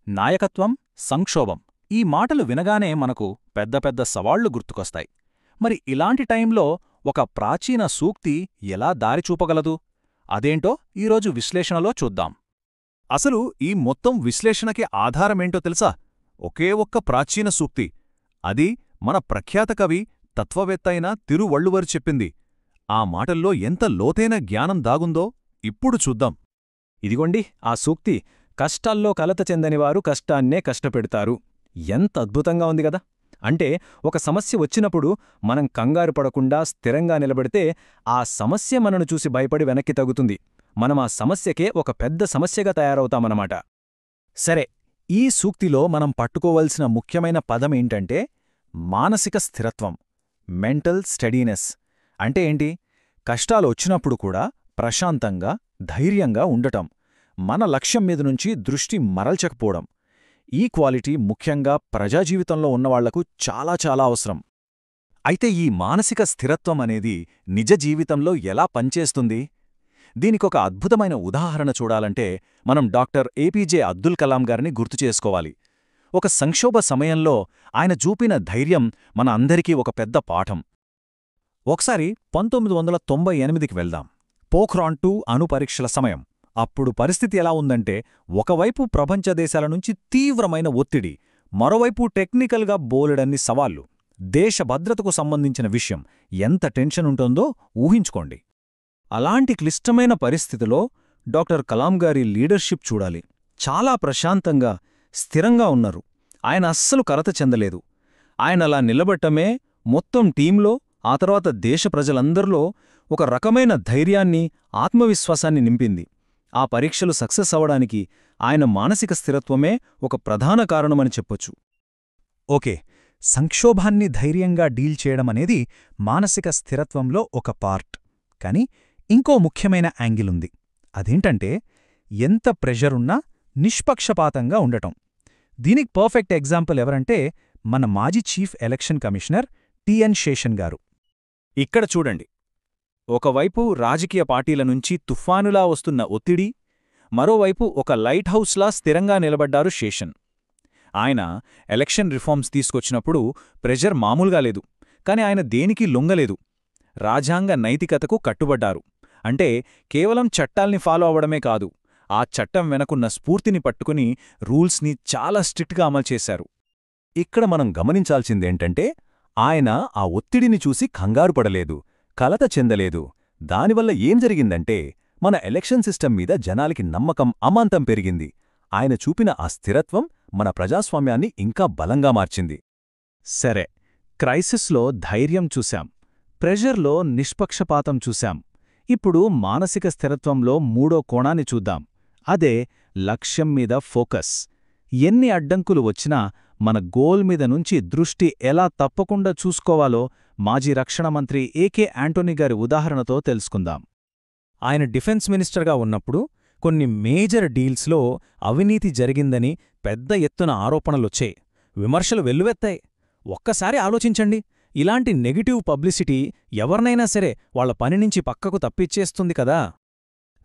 నాయకత్వం, సంక్షోభం ఈ మాటలు వినగానే మనకు పెద్ద పెద్ద సవాళ్లు గుర్తుకొస్తాయి. మరి ఇలాంటి టైంలో ఒక ప్రాచీన సూక్తి ఎలా దారి చూపగలదు? అదేంటో ఈరోజు విశ్లేషణలో చూద్దాం. అసలు ఈ మొత్తం విశ్లేషణకి ఆధారమేంటో తెలుసా? ఒకే ఒక్క ప్రాచీన సూక్తి. అది మన ప్రఖ్యాత కవి, తత్వవేత్త అయిన తిరువళ్ళువర్ చెప్పింది. ఆ మాటల్లో ఎంత లోతైన జ్ఞానం దాగుందో ఇప్పుడు చూద్దాం. ఇదిగోండి ఆ సూక్తి. కష్టాల్లో కలత చెందనివారు కష్టాన్నే కష్టపెడతారు. ఎంత అద్భుతంగా ఉంది గదా! అంటే ఒక సమస్య వచ్చినప్పుడు మనం కంగారు పడకుండా స్థిరంగా నిలబడితే ఆ సమస్య మనను చూసి భయపడి వెనక్కి తగ్గుతుంది. మనం ఆ సమస్యకే ఒక పెద్ద సమస్యగా తయారవుతామన్నమాట. సరే, ఈ సూక్తిలో మనం పట్టుకోవలసిన ముఖ్యమైన పదమేంటంటే మానసిక స్థిరత్వం, మెంటల్ స్టడీనెస్. అంటే ఏంటి? కష్టాలు వచ్చినప్పుడు కూడా ప్రశాంతంగా, ధైర్యంగా ఉండటం, మన లక్ష్యం మీద నుంచి దృష్టి మరల్చకపోవడం. ఈ క్వాలిటీ ముఖ్యంగా ప్రజాజీవితంలో ఉన్నవాళ్లకు చాలా చాలా అవసరం. అయితే ఈ మానసిక స్థిరత్వం అనేది నిజ జీవితంలో ఎలా పనిచేస్తుంది? దీనికొక అద్భుతమైన ఉదాహరణ చూడాలంటే మనం డాక్టర్ ఏపీజే అబ్దుల్ కలాం గారిని గుర్తుచేసుకోవాలి. ఒక సంక్షోభ సమయంలో ఆయన చూపిన ధైర్యం మన అందరికీ ఒక పెద్ద పాఠం. ఒకసారి 1998కి వెళ్దాం. పోఖ్రాన్-2 అణుపరీక్షల సమయం. అప్పుడు పరిస్థితి ఎలా ఉందంటే, ఒకవైపు ప్రపంచ దేశాల నుంచి తీవ్రమైన ఒత్తిడి, మరోవైపు టెక్నికల్గా బోలెడన్ని సవాళ్లు. దేశ భద్రతకు సంబంధించిన విషయం ఎంత టెన్షన్ ఉంటుందో ఊహించుకోండి. అలాంటి క్లిష్టమైన పరిస్థితిలో డాక్టర్ కలాం గారి లీడర్షిప్ చూడాలి. చాలా ప్రశాంతంగా, స్థిరంగా ఉన్నారు. ఆయన అస్సలు కలత చెందలేదు. ఆయన అలా నిలబట్టమే మొత్తం టీంలో, ఆ తర్వాత దేశ ప్రజలందరిలో ఒక రకమైన ధైర్యాన్ని, ఆత్మవిశ్వాసాన్ని నింపింది. ఆ పరీక్షలు సక్సెస్ అవడానికి ఆయన మానసిక స్థిరత్వమే ఒక ప్రధాన కారణమని చెప్పొచ్చు. ఓకే, సంక్షోభాన్ని ధైర్యంగా డీల్ చేయడమనేది మానసిక స్థిరత్వంలో ఒక పార్ట్. కాని ఇంకో ముఖ్యమైన యాంగిల్ ఉంది. అదేంటంటే ఎంత ప్రెషరున్నా నిష్పక్షపాతంగా ఉండటం. దీనికి పర్ఫెక్ట్ ఎగ్జాంపుల్ ఎవరంటే మన మాజీ chief election commissioner T N Seshan garu. ఇక్కడ చూడండి, ఒకవైపు రాజకీయ పార్టీల నుంచి తుఫానులా వస్తున్న ఒత్తిడి, మరోవైపు ఒక లైట్ హౌస్లా స్థిరంగా నిలబడ్డారు శేషన్. ఆయన ఎలక్షన్ రిఫార్మ్స్ తీసుకొచ్చినప్పుడు ప్రెజర్ మామూలుగా లేదు. కాని ఆయన దేనికి లొంగలేదు. రాజ్యాంగ నైతికతకు కట్టుబడ్డారు. అంటే కేవలం చట్టాల్ని ఫాలో అవ్వడమే కాదు, ఆ చట్టం వెనకున్న స్ఫూర్తిని పట్టుకుని రూల్స్ని చాలా స్ట్రిక్ట్గా అమలు చేశారు. ఇక్కడ మనం గమనించాల్సిందేంటంటే, ఆయన ఆ ఒత్తిడిని చూసి కంగారు పడలేదు, కలత చెందలేదు. దానివల్ల ఏం జరిగిందంటే, మన ఎలక్షన్ సిస్టమ్ మీద జనాలకి నమ్మకం అమాంతం పెరిగింది. ఆయన చూపిన ఆ స్థిరత్వం మన ప్రజాస్వామ్యాన్ని ఇంకా బలంగా మార్చింది. సరే, క్రైసిస్లో ధైర్యం చూశాం, ప్రెషర్లో నిష్పక్షపాతం చూశాం. ఇప్పుడు మానసిక స్థిరత్వంలో మూడో కోణాన్ని చూద్దాం. అదే లక్ష్యం మీద ఫోకస్. ఎన్ని అడ్డంకులు వచ్చినా మన గోల్ మీద నుంచి దృష్టి ఎలా తప్పకుండా చూసుకోవాలో మాజీ రక్షణ మంత్రి ఏకే యాంటోనీ గారి ఉదాహరణతో తెలుసుకుందాం. ఆయన డిఫెన్స్ మినిస్టర్గా ఉన్నప్పుడు కొన్ని మేజర్ డీల్స్లో అవినీతి జరిగిందని పెద్ద ఎత్తున ఆరోపణలొచ్చాయి. విమర్శలు వెల్లువెత్తాయి. ఒక్కసారి ఆలోచించండి, ఇలాంటి నెగటివ్ పబ్లిసిటీ ఎవరినైనా సరే వాళ్ల పనినుంచి పక్కకు తప్పిచ్చేస్తుంది కదా.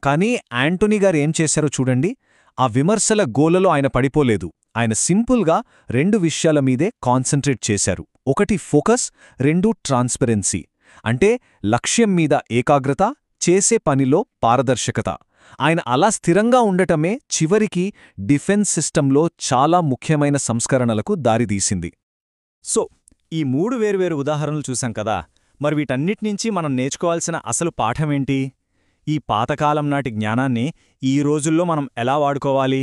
కానీ యాంటోనీ గారు ఏం చేశారో చూడండి. ఆ విమర్శల గోలలో ఆయన పడిపోలేదు. ఆయన సింపుల్గా 2 విషయాల మీదే కాన్సంట్రేట్ చేశారు. ఒకటి ఫోకస్, 2 ట్రాన్స్పరెన్సీ. అంటే లక్ష్యం మీద ఏకాగ్రత, చేసే పనిలో పారదర్శకత. ఆయన అలా స్థిరంగా ఉండటమే చివరికి డిఫెన్స్ సిస్టంలో చాలా ముఖ్యమైన సంస్కరణలకు దారితీసింది. సో ఈ 3 వేర్వేరు ఉదాహరణలు చూశాం కదా. మరి వీటన్నిటినుంచి మనం నేర్చుకోవాల్సిన అసలు పాఠమేంటి? ఈ పాతకాలం నాటి జ్ఞానాన్ని ఈ రోజుల్లో మనం ఎలా వాడుకోవాలి?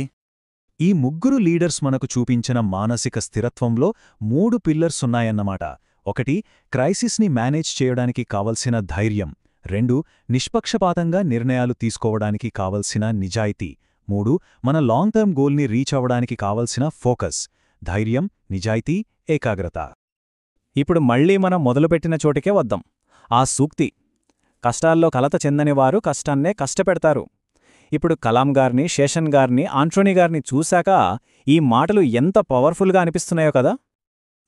ఈ ముగ్గురు లీడర్స్ మనకు చూపించిన మానసిక స్థిరత్వంలో 3 పిల్లర్స్ ఉన్నాయన్నమాట. ఒకటి, క్రైసిస్ని మేనేజ్ చేయడానికి కావలసిన ధైర్యం. 2, నిష్పక్షపాతంగా నిర్ణయాలు తీసుకోవడానికి కావలసిన నిజాయితీ. 3, మన లాంగ్ టర్మ్ గోల్ని రీచ్ అవ్వడానికి కావలసిన ఫోకస్. ధైర్యం, నిజాయితీ, ఏకాగ్రత. ఇప్పుడు మళ్లీ మనం మొదలుపెట్టిన చోటికే వద్దాం. ఆ సూక్తి, కష్టాల్లో కలత చెందనివారు కష్టాన్నే కష్టపెడతారు. ఇప్పుడు కలాం గారిని, శేషన్ గారిని, ఆంటోనీ గారిని చూశాక ఈ మాటలు ఎంత పవర్ఫుల్గా అనిపిస్తున్నాయో కదా.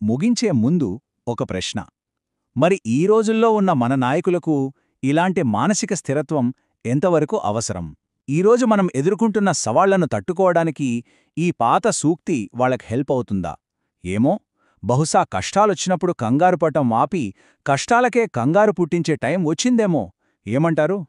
ముగించే ముందు ఒక ప్రశ్న. మరి ఈ రోజుల్లో ఉన్న మన నాయకులకు ఇలాంటి మానసిక స్థిరత్వం ఎంతవరకు అవసరం? ఈరోజు మనం ఎదుర్కొంటున్న సవాళ్లను తట్టుకోవడానికి ఈ పాత సూక్తి వాళ్ళకి హెల్ప్ అవుతుందా? ఏమో, బహుశా కష్టాలొచ్చినప్పుడు కంగారుపడటం ఆపి కష్టాలకే కంగారు పుట్టించే టైం వచ్చిందేమో. ఏమంటారు?